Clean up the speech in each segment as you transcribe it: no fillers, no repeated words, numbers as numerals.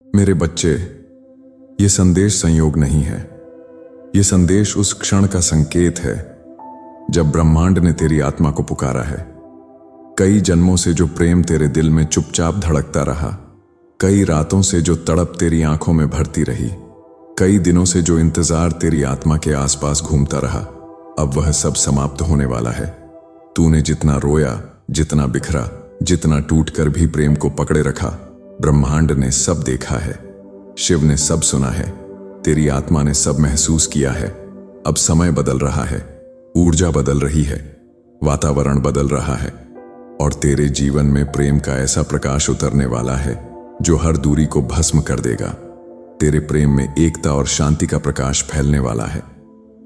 मेरे बच्चे, ये संदेश संयोग नहीं है। ये संदेश उस क्षण का संकेत है जब ब्रह्मांड ने तेरी आत्मा को पुकारा है। कई जन्मों से जो प्रेम तेरे दिल में चुपचाप धड़कता रहा, कई रातों से जो तड़प तेरी आंखों में भरती रही, कई दिनों से जो इंतजार तेरी आत्मा के आसपास घूमता रहा, अब वह सब समाप्त होने वाला है। तूने जितना रोया, जितना बिखरा, जितना टूटकर भी प्रेम को पकड़े रखा, ब्रह्मांड ने सब देखा है, शिव ने सब सुना है, तेरी आत्मा ने सब महसूस किया है। अब समय बदल रहा है, ऊर्जा बदल रही है, वातावरण बदल रहा है और तेरे जीवन में प्रेम का ऐसा प्रकाश उतरने वाला है जो हर दूरी को भस्म कर देगा। तेरे प्रेम में एकता और शांति का प्रकाश फैलने वाला है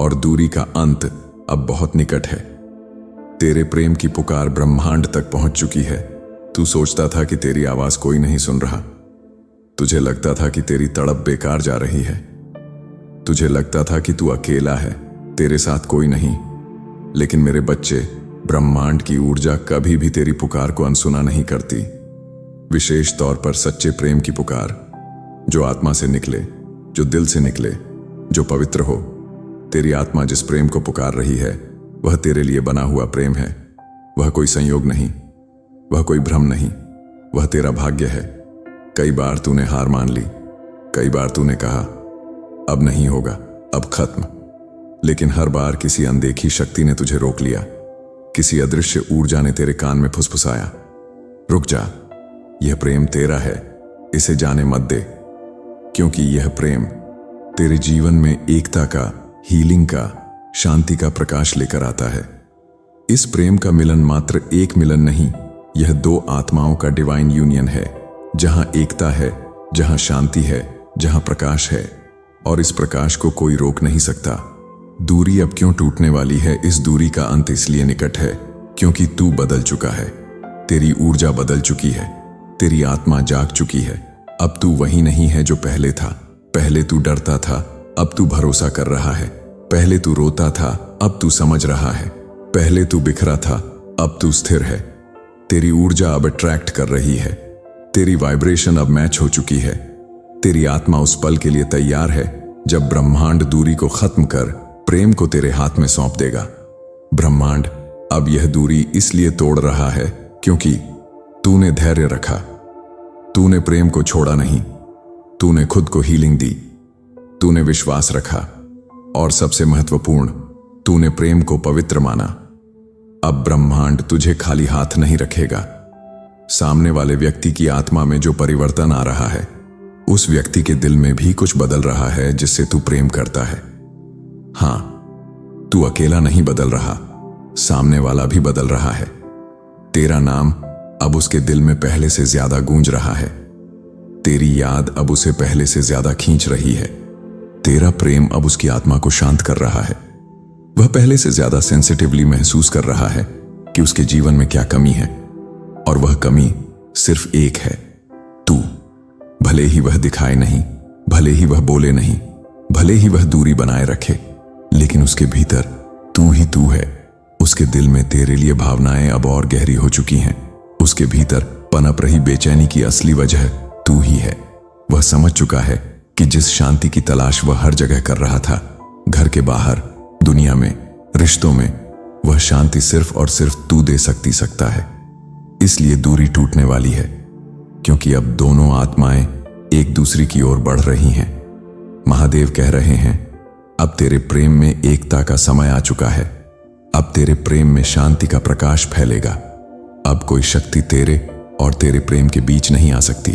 और दूरी का अंत अब बहुत निकट है। तेरे प्रेम की पुकार ब्रह्मांड तक पहुंच चुकी है। तू सोचता था कि तेरी आवाज कोई नहीं सुन रहा, तुझे लगता था कि तेरी तड़प बेकार जा रही है, तुझे लगता था कि तू अकेला है, तेरे साथ कोई नहीं। लेकिन मेरे बच्चे, ब्रह्मांड की ऊर्जा कभी भी तेरी पुकार को अनसुना नहीं करती। विशेष तौर पर सच्चे प्रेम की पुकार, जो आत्मा से निकले, जो दिल से निकले, जो पवित्र हो। तेरी आत्मा जिस प्रेम को पुकार रही है वह तेरे लिए बना हुआ प्रेम है। वह कोई संयोग नहीं, वह कोई भ्रम नहीं, वह तेरा भाग्य है। कई बार तूने हार मान ली, कई बार तूने कहा अब नहीं होगा, अब खत्म। लेकिन हर बार किसी अनदेखी शक्ति ने तुझे रोक लिया, किसी अदृश्य ऊर्जा ने तेरे कान में फुसफुसाया, रुक जा, यह प्रेम तेरा है, इसे जाने मत दे। क्योंकि यह प्रेम तेरे जीवन में एकता का, हीलिंग का, शांति का प्रकाश लेकर आता है। इस प्रेम का मिलन मात्र एक मिलन नहीं, यह दो आत्माओं का डिवाइन यूनियन है, जहां एकता है, जहां शांति है, जहां प्रकाश है और इस प्रकाश को कोई रोक नहीं सकता। दूरी अब क्यों टूटने वाली है? इस दूरी का अंत इसलिए निकट है क्योंकि तू बदल चुका है, तेरी ऊर्जा बदल चुकी है, तेरी आत्मा जाग चुकी है। अब तू वही नहीं है जो पहले था। पहले तू डरता था, अब तू भरोसा कर रहा है। पहले तू रोता था, अब तू समझ रहा है। पहले तू बिखरा था, अब तू स्थिर है। तेरी ऊर्जा अब अट्रैक्ट कर रही है, तेरी वाइब्रेशन अब मैच हो चुकी है। तेरी आत्मा उस पल के लिए तैयार है जब ब्रह्मांड दूरी को खत्म कर प्रेम को तेरे हाथ में सौंप देगा। ब्रह्मांड अब यह दूरी इसलिए तोड़ रहा है क्योंकि तूने धैर्य रखा, तूने प्रेम को छोड़ा नहीं, तूने खुद को हीलिंग दी, तूने विश्वास रखा और सबसे महत्वपूर्ण, तूने प्रेम को पवित्र माना। अब ब्रह्मांड तुझे खाली हाथ नहीं रखेगा। सामने वाले व्यक्ति की आत्मा में जो परिवर्तन आ रहा है, उस व्यक्ति के दिल में भी कुछ बदल रहा है जिससे तू प्रेम करता है। हां, तू अकेला नहीं बदल रहा, सामने वाला भी बदल रहा है। तेरा नाम अब उसके दिल में पहले से ज्यादा गूंज रहा है, तेरी याद अब उसे पहले से ज्यादा खींच रही है। तेरा प्रेम अब उसकी आत्मा को शांत कर रहा है। वह पहले से ज्यादा सेंसिटिवली महसूस कर रहा है कि उसके जीवन में क्या कमी है और वह कमी सिर्फ एक है, तू। भले ही वह दिखाए नहीं, भले ही वह बोले नहीं, भले ही वह दूरी बनाए रखे, लेकिन उसके भीतर तू ही तू है। उसके दिल में तेरे लिए भावनाएं अब और गहरी हो चुकी हैं। उसके भीतर पनप रही बेचैनी की असली वजह तू ही है। वह समझ चुका है कि जिस शांति की तलाश वह हर जगह कर रहा था, घर के बाहर, दुनिया में, रिश्तों में, वह शांति सिर्फ और सिर्फ तू दे सकता है। इसलिए दूरी टूटने वाली है क्योंकि अब दोनों आत्माएं एक दूसरे की ओर बढ़ रही हैं। महादेव कह रहे हैं, अब तेरे प्रेम में एकता का समय आ चुका है। अब तेरे प्रेम में शांति का प्रकाश फैलेगा। अब कोई शक्ति तेरे और तेरे प्रेम के बीच नहीं आ सकती।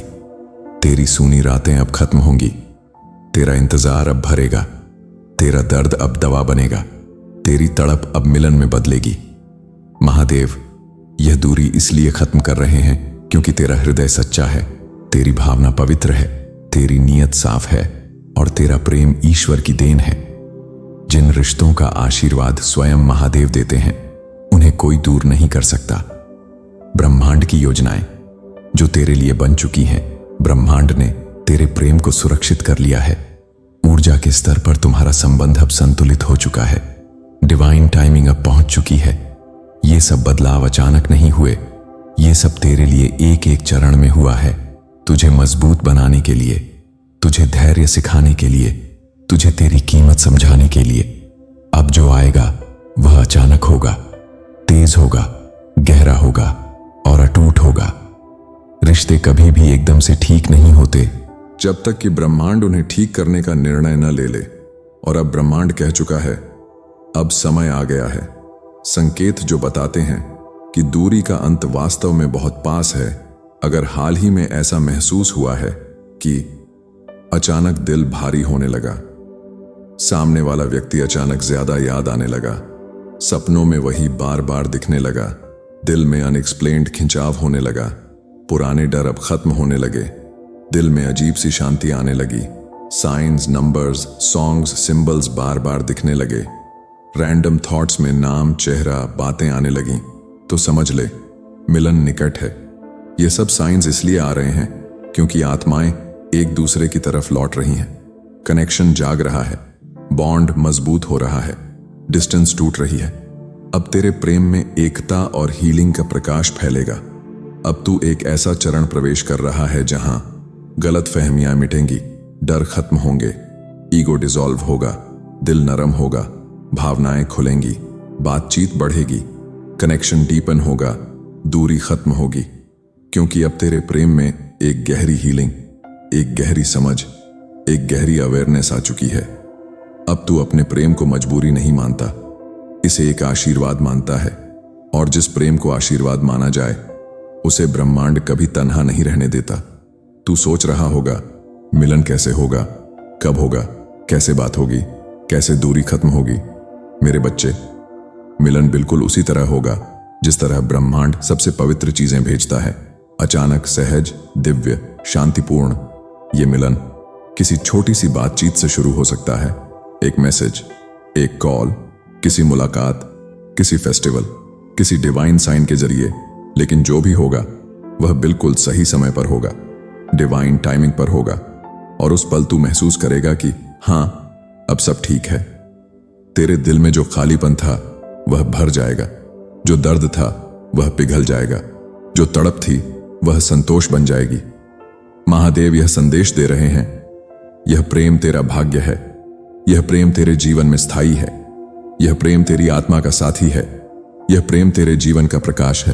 तेरी सूनी रातें अब खत्म होंगी, तेरा इंतजार अब भरेगा, तेरा दर्द अब दवा बनेगा, तेरी तड़प अब मिलन में बदलेगी। महादेव यह दूरी इसलिए खत्म कर रहे हैं क्योंकि तेरा हृदय सच्चा है, तेरी भावना पवित्र है, तेरी नीयत साफ है और तेरा प्रेम ईश्वर की देन है। जिन रिश्तों का आशीर्वाद स्वयं महादेव देते हैं, उन्हें कोई दूर नहीं कर सकता। ब्रह्मांड की योजनाएं जो तेरे लिए बन चुकी हैं, ब्रह्मांड ने तेरे प्रेम को सुरक्षित कर लिया है। ऊर्जा के स्तर पर तुम्हारा संबंध अब संतुलित हो चुका है। डिवाइन टाइमिंग अब पहुंच चुकी है। ये सब बदलाव अचानक नहीं हुए, ये सब तेरे लिए एक एक चरण में हुआ है। तुझे मजबूत बनाने के लिए, तुझे धैर्य सिखाने के लिए, तुझे तेरी कीमत समझाने के लिए। अब जो आएगा वह अचानक होगा, तेज होगा, गहरा होगा और अटूट होगा। रिश्ते कभी भी एकदम से ठीक नहीं होते जब तक कि ब्रह्मांड उन्हें ठीक करने का निर्णय न ले ले। और अब ब्रह्मांड कह चुका है, अब समय आ गया है। संकेत जो बताते हैं कि दूरी का अंत वास्तव में बहुत पास है। अगर हाल ही में ऐसा महसूस हुआ है कि अचानक दिल भारी होने लगा, सामने वाला व्यक्ति अचानक ज्यादा याद आने लगा, सपनों में वही बार बार दिखने लगा, दिल में अनएक्सप्लेन्ड खिंचाव होने लगा, पुराने डर अब खत्म होने लगे, दिल में अजीब सी शांति आने लगी, साइंस, नंबर्स, सॉन्ग्स, सिंबल्स बार बार दिखने लगे, रैंडम थॉट्स में नाम, चेहरा, बातें आने लगी, तो समझ ले मिलन निकट है। ये सब साइंस इसलिए आ रहे हैं क्योंकि आत्माएं एक दूसरे की तरफ लौट रही हैं। कनेक्शन जाग रहा है, बॉन्ड मजबूत हो रहा है, डिस्टेंस टूट रही है। अब तेरे प्रेम में एकता और हीलिंग का प्रकाश फैलेगा। अब तू एक ऐसा चरण प्रवेश कर रहा है जहां गलत फहमियां मिटेंगी, डर खत्म होंगे, ईगो डिसॉल्व होगा, दिल नरम होगा, भावनाएं खुलेंगी, बातचीत बढ़ेगी, कनेक्शन डीपन होगा, दूरी खत्म होगी। क्योंकि अब तेरे प्रेम में एक गहरी हीलिंग, एक गहरी समझ, एक गहरी अवेयरनेस आ चुकी है। अब तू अपने प्रेम को मजबूरी नहीं मानता, इसे एक आशीर्वाद मानता है। और जिस प्रेम को आशीर्वाद माना जाए उसे ब्रह्मांड कभी तन्हा नहीं रहने देता। तू सोच रहा होगा मिलन कैसे होगा, कब होगा, कैसे बात होगी, कैसे दूरी खत्म होगी। मेरे बच्चे, मिलन बिल्कुल उसी तरह होगा जिस तरह ब्रह्मांड सबसे पवित्र चीजें भेजता है। अचानक, सहज, दिव्य, शांतिपूर्ण। ये मिलन किसी छोटी सी बातचीत से शुरू हो सकता है, एक मैसेज, एक कॉल, किसी मुलाकात, किसी फेस्टिवल, किसी डिवाइन साइन के जरिए। लेकिन जो भी होगा वह बिल्कुल सही समय पर होगा, डिवाइन टाइमिंग पर होगा। और उस पल तू महसूस करेगा कि हां, अब सब ठीक है। तेरे दिल में जो खालीपन था वह भर जाएगा, जो दर्द था वह पिघल जाएगा, जो तड़प थी वह संतोष बन जाएगी। महादेव यह संदेश दे रहे हैं, यह प्रेम तेरा भाग्य है, यह प्रेम तेरे जीवन में स्थायी है, यह प्रेम तेरी आत्मा का साथी है, यह प्रेम तेरे जीवन का प्रकाश है।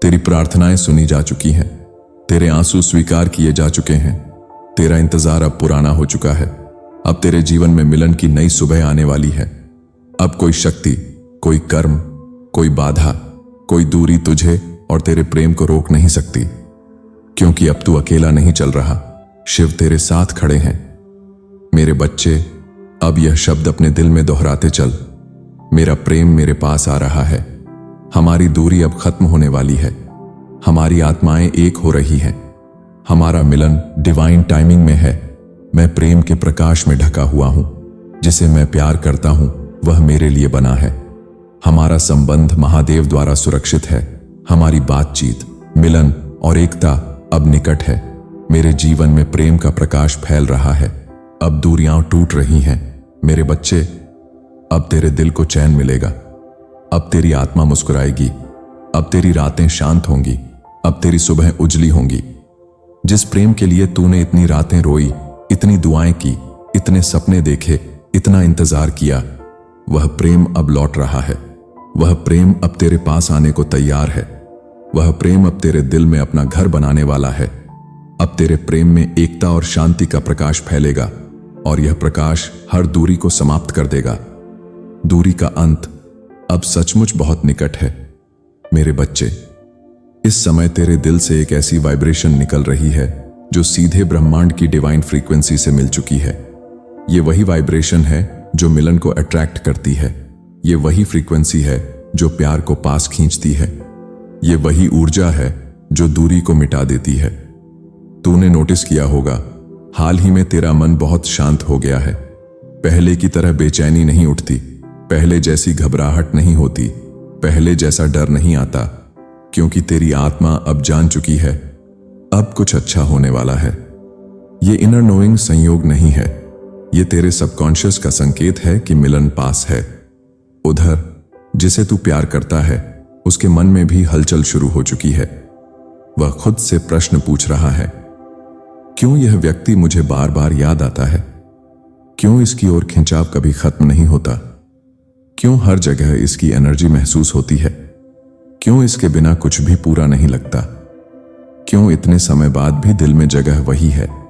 तेरी प्रार्थनाएं सुनी जा चुकी हैं, तेरे आंसू स्वीकार किए जा चुके हैं, तेरा इंतजार अब पुराना हो चुका है। अब तेरे जीवन में मिलन की नई सुबह आने वाली है। अब कोई शक्ति, कोई कर्म, कोई बाधा, कोई दूरी तुझे और तेरे प्रेम को रोक नहीं सकती। क्योंकि अब तू अकेला नहीं चल रहा, शिव तेरे साथ खड़े हैं। मेरे बच्चे, अब यह शब्द अपने दिल में दोहराते चल, मेरा प्रेम मेरे पास आ रहा है। हमारी दूरी अब खत्म होने वाली है, हमारी आत्माएं एक हो रही हैं, हमारा मिलन डिवाइन टाइमिंग में है। मैं प्रेम के प्रकाश में ढका हुआ हूं, जिसे मैं प्यार करता हूं वह मेरे लिए बना है। हमारा संबंध महादेव द्वारा सुरक्षित है। हमारी बातचीत, मिलन और एकता अब निकट है। मेरे जीवन में प्रेम का प्रकाश फैल रहा है। अब दूरियां टूट रही हैं। मेरे बच्चे, अब तेरे दिल को चैन मिलेगा, अब तेरी आत्मा मुस्कुराएगी, अब तेरी रातें शांत होंगी, अब तेरी सुबह उजली होंगी। जिस प्रेम के लिए तूने इतनी रातें रोई, इतनी दुआएं की, इतने सपने देखे, इतना इंतजार किया, वह प्रेम अब लौट रहा है। वह प्रेम अब तेरे पास आने को तैयार है। वह प्रेम अब तेरे दिल में अपना घर बनाने वाला है। अब तेरे प्रेम में एकता और शांति का प्रकाश फैलेगा और यह प्रकाश हर दूरी को समाप्त कर देगा। दूरी का अंत अब सचमुच बहुत निकट है। मेरे बच्चे, इस समय तेरे दिल से एक ऐसी वाइब्रेशन निकल रही है जो सीधे ब्रह्मांड की डिवाइन फ्रीक्वेंसी से मिल चुकी है। ये वही वाइब्रेशन है जो मिलन को अट्रैक्ट करती है। ये वही फ्रीक्वेंसी है जो प्यार को पास खींचती है। ये वही ऊर्जा है जो दूरी को मिटा देती है। तूने नोटिस किया होगा, हाल ही में तेरा मन बहुत शांत हो गया है। पहले की तरह बेचैनी नहीं उठती, पहले जैसी घबराहट नहीं होती, पहले जैसा डर नहीं आता, क्योंकि तेरी आत्मा अब जान चुकी है अब कुछ अच्छा होने वाला है। ये इनर नोइंग संयोग नहीं है, ये तेरे सबकॉन्शियस का संकेत है कि मिलन पास है। उधर जिसे तू प्यार करता है उसके मन में भी हलचल शुरू हो चुकी है। वह खुद से प्रश्न पूछ रहा है, क्यों यह व्यक्ति मुझे बार बार याद आता है? क्यों इसकी ओर खिंचाव कभी खत्म नहीं होता? क्यों हर जगह इसकी एनर्जी महसूस होती है? क्यों इसके बिना कुछ भी पूरा नहीं लगता? क्यों इतने समय बाद भी दिल में जगह वही है?